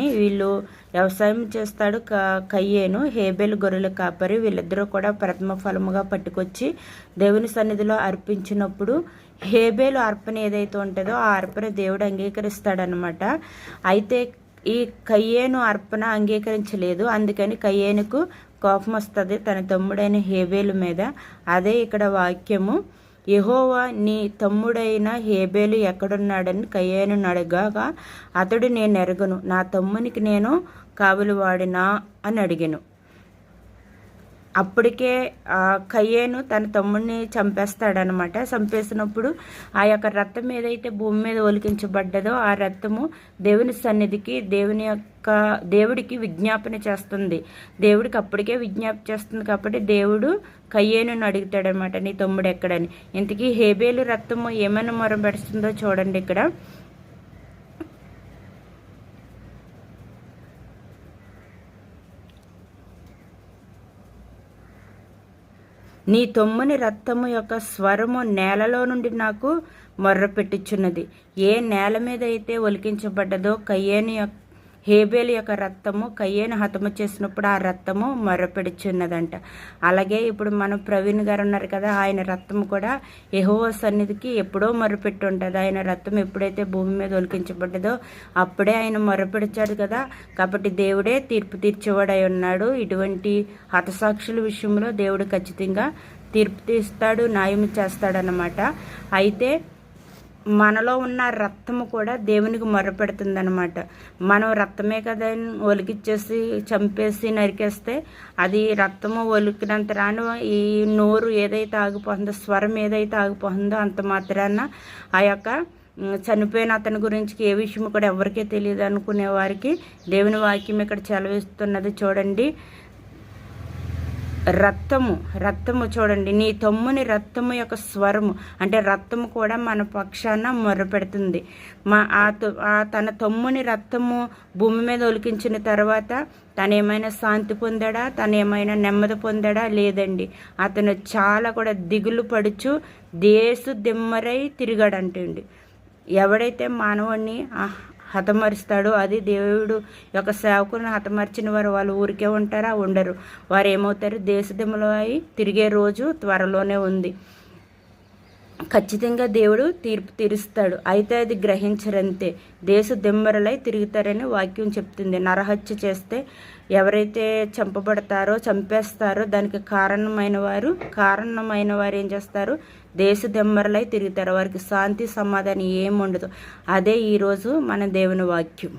వీళ్ళు వ్యవసాయం చేస్తాడు కయ్యేను, హేబేలు గొర్రెల కాపరి. వీళ్ళిద్దరూ కూడా ప్రథమ ఫలముగా పట్టుకొచ్చి దేవుని సన్నిధిలో అర్పించినప్పుడు హేబేలు అర్పణ ఏదైతే ఉంటుందో ఆ అర్పణ దేవుడు అంగీకరిస్తాడనమాట. అయితే ఈ కయ్యేను అర్పణ అంగీకరించలేదు. అందుకని కయ్యేనుకు కోపం వస్తుంది తన తమ్ముడైన హేబేలు మీద. అదే ఇక్కడ వాక్యము. యెహోవా నీ తమ్ముడైన హేబేలు ఎక్కడున్నాడని కయ్యేనును అడగగా అతడు నేను ఎరగను, నా తమ్మునికి నేను కావలివాడినా అని అడిగాను. అప్పటికే కయ్యేను తన తమ్ముడిని చంపేస్తాడనమాట. చంపేసినప్పుడు ఆ యొక్క రక్తం ఏదైతే భూమి మీద ఒలికించబడ్డదో ఆ రక్తము దేవుని సన్నిధికి దేవుడికి విజ్ఞాపన చేస్తుంది. దేవుడికి అప్పటికే విజ్ఞాపన చేస్తుంది కాబట్టి దేవుడు కయ్యేనును అడుగుతాడనమాట, నీ తమ్ముడు ఎక్కడని. ఇంతకీ హేబేలు రక్తము ఏమైనా మొరబెడుతుందో చూడండి ఇక్కడ. నీ తమ్ముని రక్తము యొక్క స్వరము నేలలో నుండి నాకు మొర్రపెట్టుచున్నది. ఏ నేల మీద అయితే ఒలికించబడ్డదో హేబేలు యొక్క రక్తము కయ్యేను హతము చేసినప్పుడు ఆ రక్తము మొర్రపెడుచున్నదంట. అలాగే ఇప్పుడు మనం ప్రవీణ్ గారు ఉన్నారు కదా, ఆయన రక్తము కూడా యెహోవా సన్నిధికి ఎప్పుడో మొర్రపెట్టి ఉంటుంది. ఆయన రక్తం ఎప్పుడైతే భూమి మీద ఒలికించబడ్డదో అప్పుడే ఆయన మొర్రపెడిచాడు కదా. కాబట్టి దేవుడే తీర్పు తీర్చేవాడై ఉన్నాడు. ఇటువంటి హతసాక్షుల విషయంలో దేవుడు ఖచ్చితంగా తీర్పు తీస్తాడు, న్యాయం చేస్తాడనమాట. అయితే మనలో ఉన్న రక్తము కూడా దేవునికి మొర్రపెడుతుందనమాట. మనం రక్తమే కదా ఒలికిచ్చేసి చంపేసి నరికేస్తే అది రక్తము ఒలికినంత రాను ఈ నోరు ఏదైతే ఆగిపోతుందో, స్వరం ఏదైతే ఆగిపోతుందో అంత మాత్రాన ఆ యొక్క చనిపోయిన అతని గురించి ఏ విషయం కూడా ఎవరికీ తెలియదు అనుకునే వారికి దేవుని వాక్యం ఇక్కడ సెలవిస్తున్నది. చూడండి, రక్తము చూడండి, నీ తమ్ముని రక్తము యొక్క స్వరము అంటే రక్తము కూడా మన పక్షాన మొర్రపెడుతుంది. తన తమ్ముని రక్తము భూమి మీద ఒలికించిన తర్వాత తను ఏమైనా శాంతి పొందాడా, తను ఏమైనా నెమ్మది పొందాడా? లేదండి. అతను చాలా కూడా దిగులు పడుచు దిమ్మరై తిరిగాడంటండి. ఎవడైతే మానవుడిని హతమరుస్తాడో అది దేవుడు యొక్క సేవకులను హతమర్చిన వారు వాళ్ళు ఊరికే ఉంటారా? ఉండరు. వారు ఏమవుతారు? దేశదిమ్మలో అయి తిరిగే రోజు త్వరలోనే ఉంది. ఖచ్చితంగా దేవుడు తీర్పు తీరుస్తాడు. అయితే అది గ్రహించరంతే. దిమ్మరలై తిరుగుతారని వాక్యం చెప్తుంది. నరహత్య చేస్తే ఎవరైతే చంపేస్తారో దానికి కారణమైన వారు ఏం చేస్తారు? దిమ్మరలై తిరుగుతారు. వారికి శాంతి సమాధానం ఏముండదు. అదే ఈరోజు మన దేవుని వాక్యం.